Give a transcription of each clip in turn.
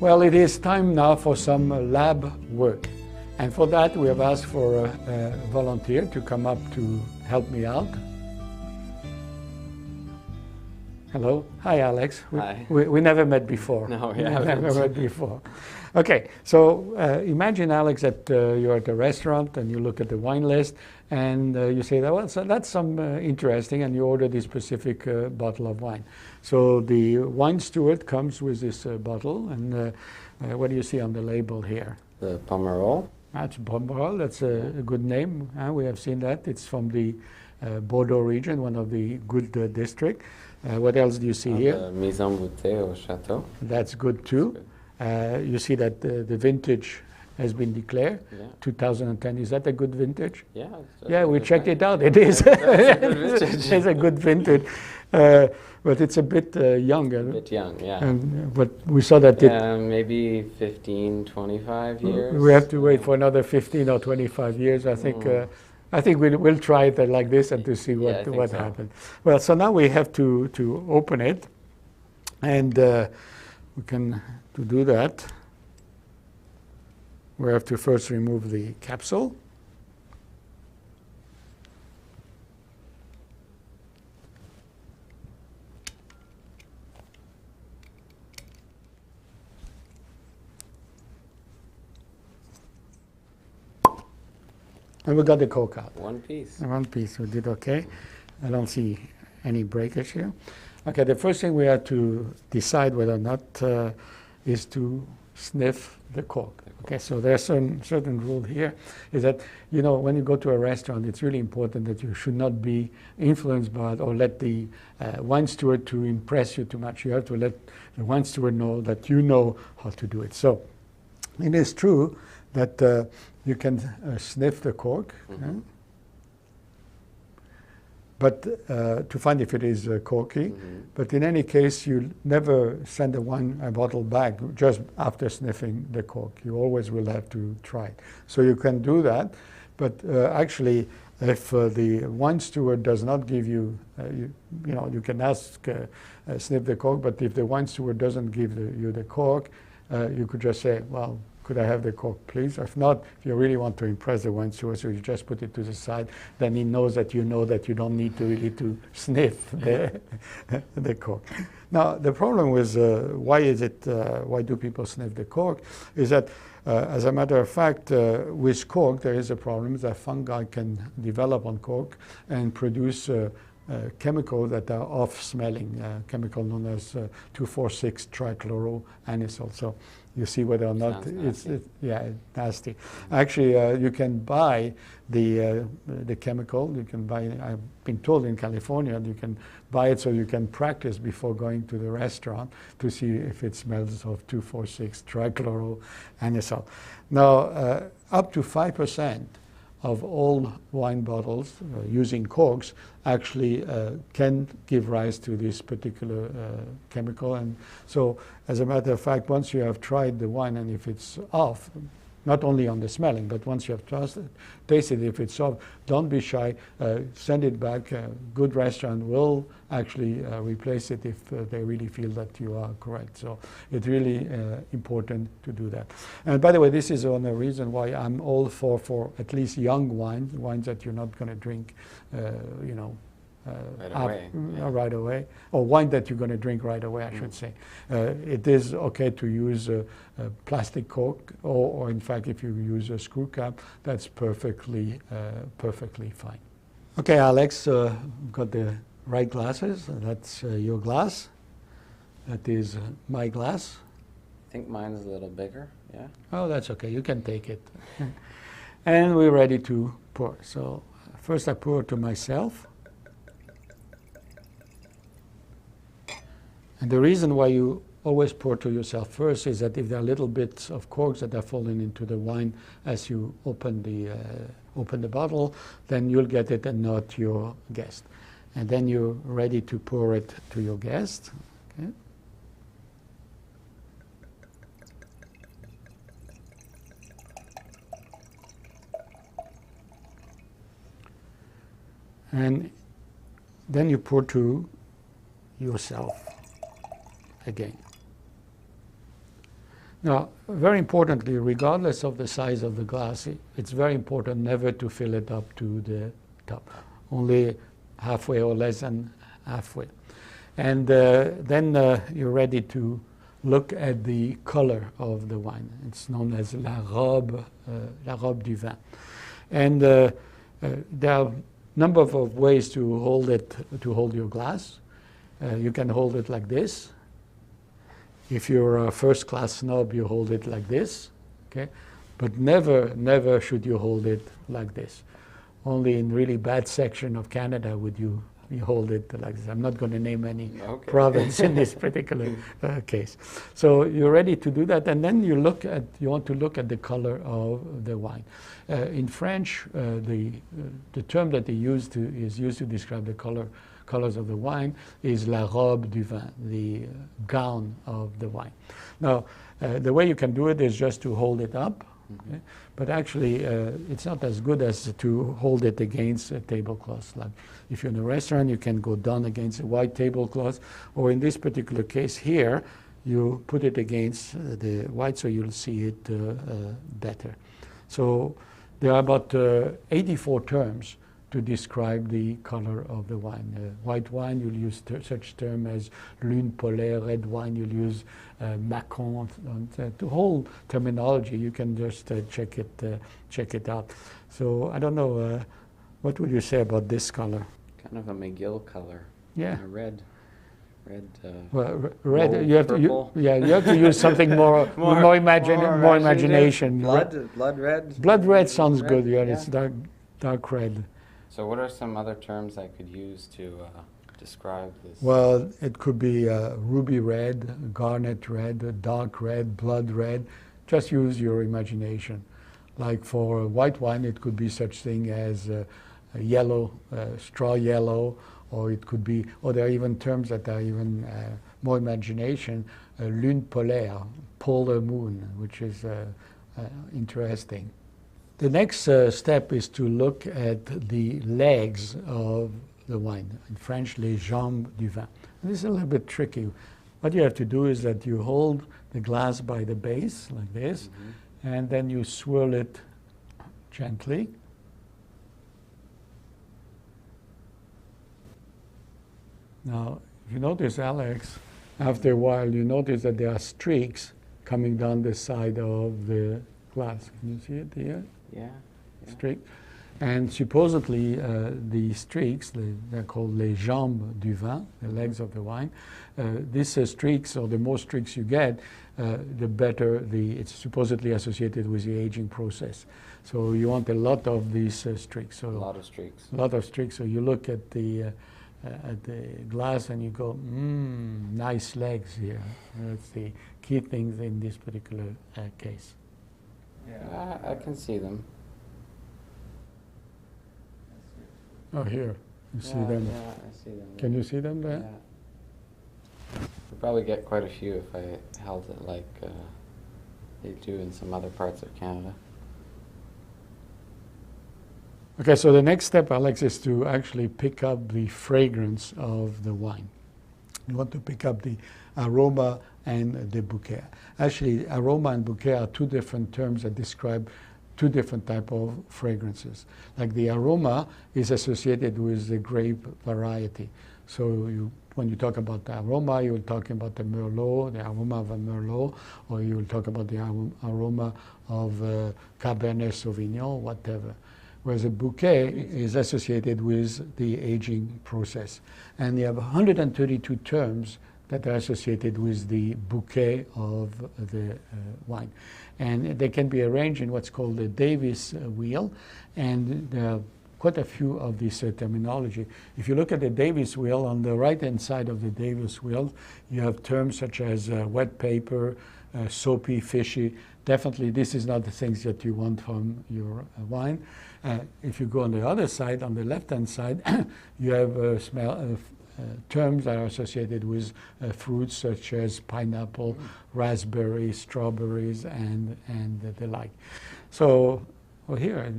Well, it is time now for some lab work. And for that, we have asked for a volunteer to come up to help me out. Hello. Hi, Alex. Hi. We never met before. No, we never haven't. met before. Okay, so imagine, Alex, that you're at a restaurant and you look at the wine list and you say, well, so that's some interesting, and you order this specific bottle of wine. So the wine steward comes with this bottle, and what do you see on the label here? The Pomerol. That's Pomerol. That's a good name. We have seen that. It's from the Bordeaux region, one of the good districts. What else do you see here? The Maison Bouteille au Château. That's good too. You see that the vintage has been declared, 2010. Is that a good vintage? Yeah. Yeah, we checked it out. It is. It's a good vintage. But it's a bit young. A bit young, yeah. But we saw that maybe 15, 25 years. we have to wait for another 15 or 25 years. I think we'll try it like this and to see what happens. Well, so now we have to open it, and we can to do that. We have to first remove the capsule. And we got the cork out. One piece. One piece, we did okay. I don't see any breakage here. Okay, the first thing we have to decide whether or not is to sniff the cork. Okay, so there's certain rule here, is that, you know, when you go to a restaurant, it's really important that you should not be influenced by it or let the wine steward to impress you too much. You have to let the wine steward know that you know how to do it. So it is true that you can sniff the cork, but to find if it is corky. But in any case, you never send a bottle back just after sniffing the cork. You always will have to try it. So you can do that, but actually, if the wine steward does not give you, you can ask sniff the cork, but if the wine steward doesn't give you the cork, you could just say, well, could I have the cork, please? If not, if you really want to impress the wine steward, so you just put it to the side, then he knows that you don't need to really to sniff the cork. Now, the problem with why do people sniff the cork is that, as a matter of fact, with cork, there is a problem that fungi can develop on cork and produce chemicals that are off-smelling, chemical known as 2,4,6-trichloroanisole. So you see whether or not it's nasty. Actually, you can buy the chemical. You can buy. I've been told in California you can buy it so you can practice before going to the restaurant to see if it smells of 2,4,6-trichloroanisole. Now, up to 5% of all wine bottles using corks actually can give rise to this particular chemical. And so, as a matter of fact, once you have tried the wine and if it's off, not only on the smelling, but once you have tasted it, if it's off, don't be shy, send it back. A good restaurant will actually replace it if they really feel that you are correct. So it's really important to do that. And by the way, this is one of the reasons why I'm all for at least young wines that you're not going to drink, right away, or wine that you're going to drink right away, I should say. It is okay to use a plastic cork, or in fact, if you use a screw cap, that's perfectly fine. Okay, Alex, got the right glasses. That's your glass. That is my glass. I think mine is a little bigger, yeah. Oh, that's okay. You can take it. And we're ready to pour. So first I pour to myself. And the reason why you always pour to yourself first is that if there are little bits of corks that are falling into the wine as you open the bottle, then you'll get it and not your guest. And then you're ready to pour it to your guest. Okay. And then you pour to yourself again. Now, very importantly, regardless of the size of the glass, it's very important never to fill it up to the top, only halfway or less than halfway. And then you're ready to look at the color of the wine. It's known as la robe du vin. And there are a number of ways to hold your glass. You can hold it like this. If you're a first-class snob, you hold it like this, okay? But never should you hold it like this. Only in really bad section of Canada would you hold it like this. I'm not going to name any province in this particular case. So you're ready to do that, and then you want to look at the color of the wine. In French, the term that is used to describe the colors of the wine is la robe du vin, the gown of the wine. Now, the way you can do it is just to hold it up, okay? But actually it's not as good as to hold it against a tablecloth. Like if you're in a restaurant, you can go down against a white tablecloth, or in this particular case here, you put it against the white so you'll see it better. So there are about 84 terms to describe the color of the wine. White wine, you'll use such term as lune polaire. Red wine, you'll use macon. The whole terminology, you can just check it out. So I don't know, what would you say about this color? Kind of a McGill color. Yeah. Red. Well, red. Gold, You have purple. to. You have to use something more imagination. Blood red. Blood red sounds Red, good. Yeah, yeah. it's dark red. So what are some other terms I could use to describe this? Well, it could be ruby red, garnet red, dark red, blood red. Just use your imagination. Like for white wine, it could be such thing as yellow, straw yellow, or it could be, or there are even terms that are even more imagination, lune polaire, polar moon, which is interesting. The next step is to look at the legs of the wine. In French, les jambes du vin. And this is a little bit tricky. What you have to do is that you hold the glass by the base, like this, and then you swirl it gently. Now, if you notice, Alex, after a while, you notice that there are streaks coming down the side of the glass. Can you see it here? Yeah. Streak. And supposedly the streaks, they're called les jambes du vin, the legs of the wine. These streaks, or the more streaks you get, the better it's supposedly associated with the aging process. So you want a lot of these streaks. So A lot of streaks. A lot of streaks. So you look at the glass and you go, nice legs here. That's the key things in this particular case. Yeah, I can see them. Oh, here. You see Yeah, them. Yeah, I see them. Can you see them there? Yeah. We'd probably get quite a few if I held it like they do in some other parts of Canada. Okay, so the next step, Alex, is to actually pick up the fragrance of the wine. You want to pick up the aroma and the bouquet. Actually, aroma and bouquet are two different terms that describe two different types of fragrances. Like the aroma is associated with the grape variety. So when you talk about the aroma, you're talking about the Merlot, the aroma of a Merlot, or you'll talk about the aroma of Cabernet Sauvignon, whatever. Whereas a bouquet is associated with the aging process. And you have 132 terms that are associated with the bouquet of the wine. And they can be arranged in what's called the Davis wheel, and there are quite a few of this terminology. If you look at the Davis wheel, on the right-hand side of the Davis wheel, you have terms such as wet paper, soapy, fishy. Definitely, this is not the things that you want from your wine. If you go on the other side, on the left-hand side, you have terms that are associated with fruits such as pineapple, raspberry, strawberries, and the like. So here,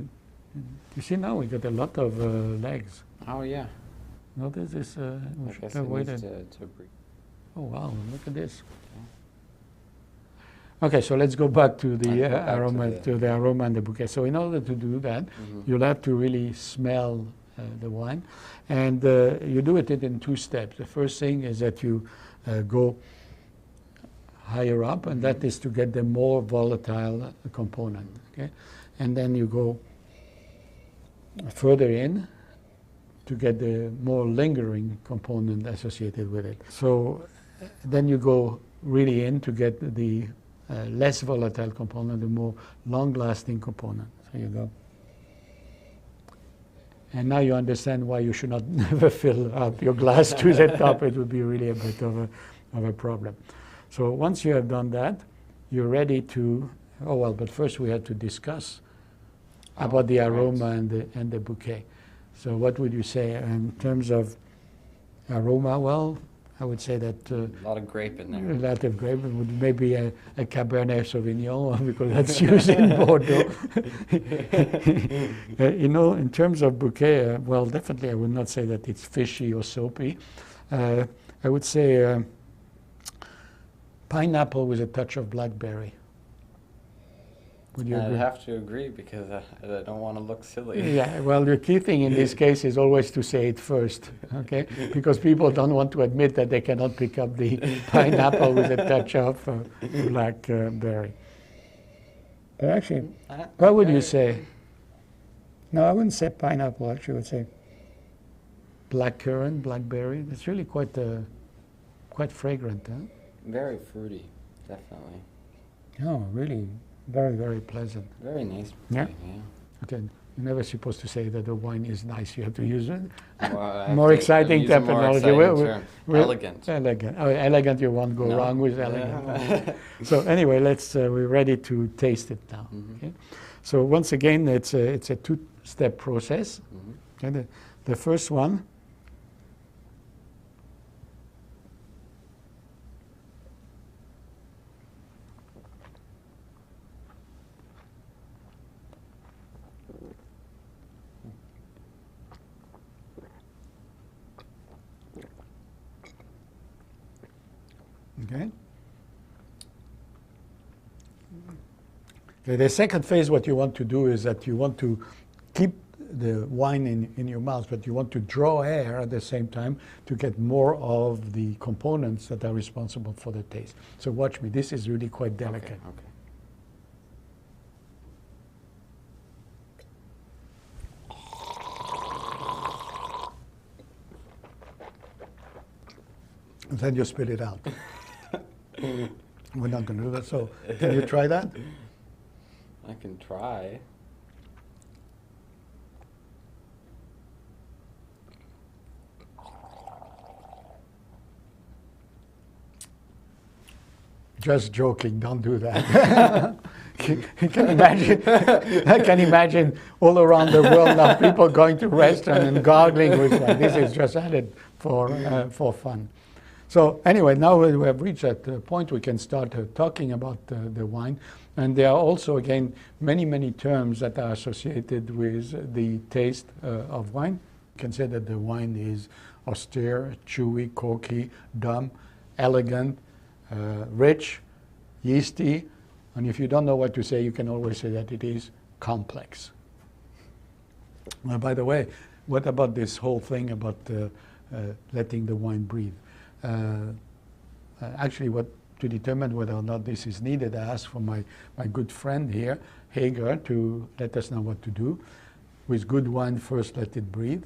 you see now we got a lot of legs. Oh yeah. Notice this? I guess it needs to breathe. Oh wow, look at this. Okay, so let's go back to the Go back to aroma, the- to the aroma and the bouquet. So in order to do that, you'll have to really smell the wine, and you do it in two steps. The first thing is that you go higher up, and that is to get the more volatile component. Okay, and then you go further in to get the more lingering component associated with it. So then you go really in to get the less volatile component, the more long-lasting component. So you go. And now you understand why you should not never fill up your glass to the top. It would be really a bit of a problem. So once you have done that, you're ready to, oh well, but first we had to discuss about the aroma and the bouquet. So what would you say in terms of aroma? Well, I would say that A lot of grape in a there. lot of grape, would maybe a Cabernet Sauvignon, because that's used in Bordeaux. You know, in terms of bouquet, well, definitely I would not say that it's fishy or soapy. I would say pineapple with a touch of blackberry. Would you I'd agree? have to agree because I don't want to look silly. Yeah, well, the key thing in this case is always to say it first, okay? Because people don't want to admit that they cannot pick up the pineapple with a touch of blackberry. But actually, what would you say? No, I wouldn't say pineapple, actually. I would say blackcurrant, blackberry. It's really quite fragrant, huh? Very fruity, definitely. Oh, really, very, very pleasant. Very nice. Yeah. Yeah. Okay, you're never supposed to say that the wine is nice. You have to use it. Well, I have More to exciting use a more terminology. exciting Well, term. well, Elegant. Elegant. Oh, elegant, you won't go No. wrong with elegant. So anyway, we're ready to taste it now. Mhm. Okay? So once again, it's a two-step process. Mhm. Okay? The first one, okay? Okay, the second phase, what you want to do is that you want to keep the wine in your mouth, but you want to draw air at the same time to get more of the components that are responsible for the taste. So watch me, this is really quite delicate. Okay. And then you spit it out. We're not going to do that, so can you try that? I can try. Just joking, don't do that. You can imagine, I can imagine all around the world now people going to restaurants and gargling with wine. This is just added for fun. So anyway, now we have reached that point we can start talking about the wine. And there are also, again, many, many terms that are associated with the taste of wine. You can say that the wine is austere, chewy, corky, dumb, elegant, rich, yeasty, and if you don't know what to say, you can always say that it is complex. By the way, what about this whole thing about letting the wine breathe? Actually, to determine whether or not this is needed, I asked for my good friend here, Hager, to let us know what to do. With good wine, first let it breathe.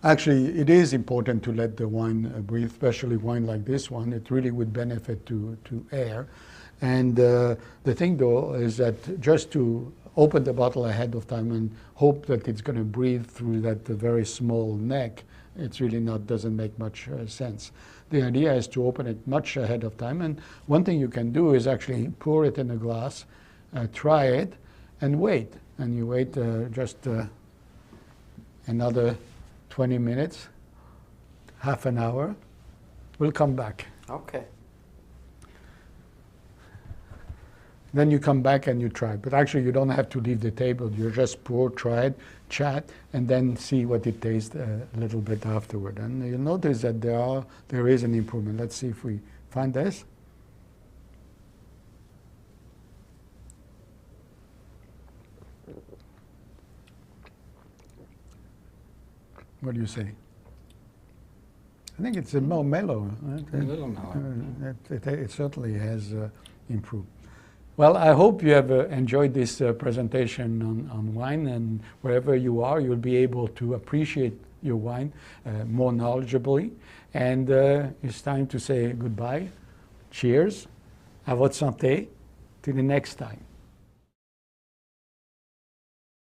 Actually, it is important to let the wine breathe, especially wine like this one. It really would benefit to air. And the thing, though, is that just to open the bottle ahead of time and hope that it's going to breathe through that very small neck, it's really doesn't make much sense. The idea is to open it much ahead of time. And one thing you can do is actually pour it in a glass, try it, and wait. And you wait just another 20 minutes, half an hour. We'll come back. Okay. Then you come back and you try. But actually, you don't have to leave the table. You just pour, try it, chat, and then see what it tastes a little bit afterward. And you'll notice that there is an improvement. Let's see if we find this. What do you say? I think it's more mellow. A little mellow. It certainly has improved. Well, I hope you have enjoyed this presentation on wine, and wherever you are, you'll be able to appreciate your wine more knowledgeably. And it's time to say goodbye. Cheers. À votre santé. Till the next time.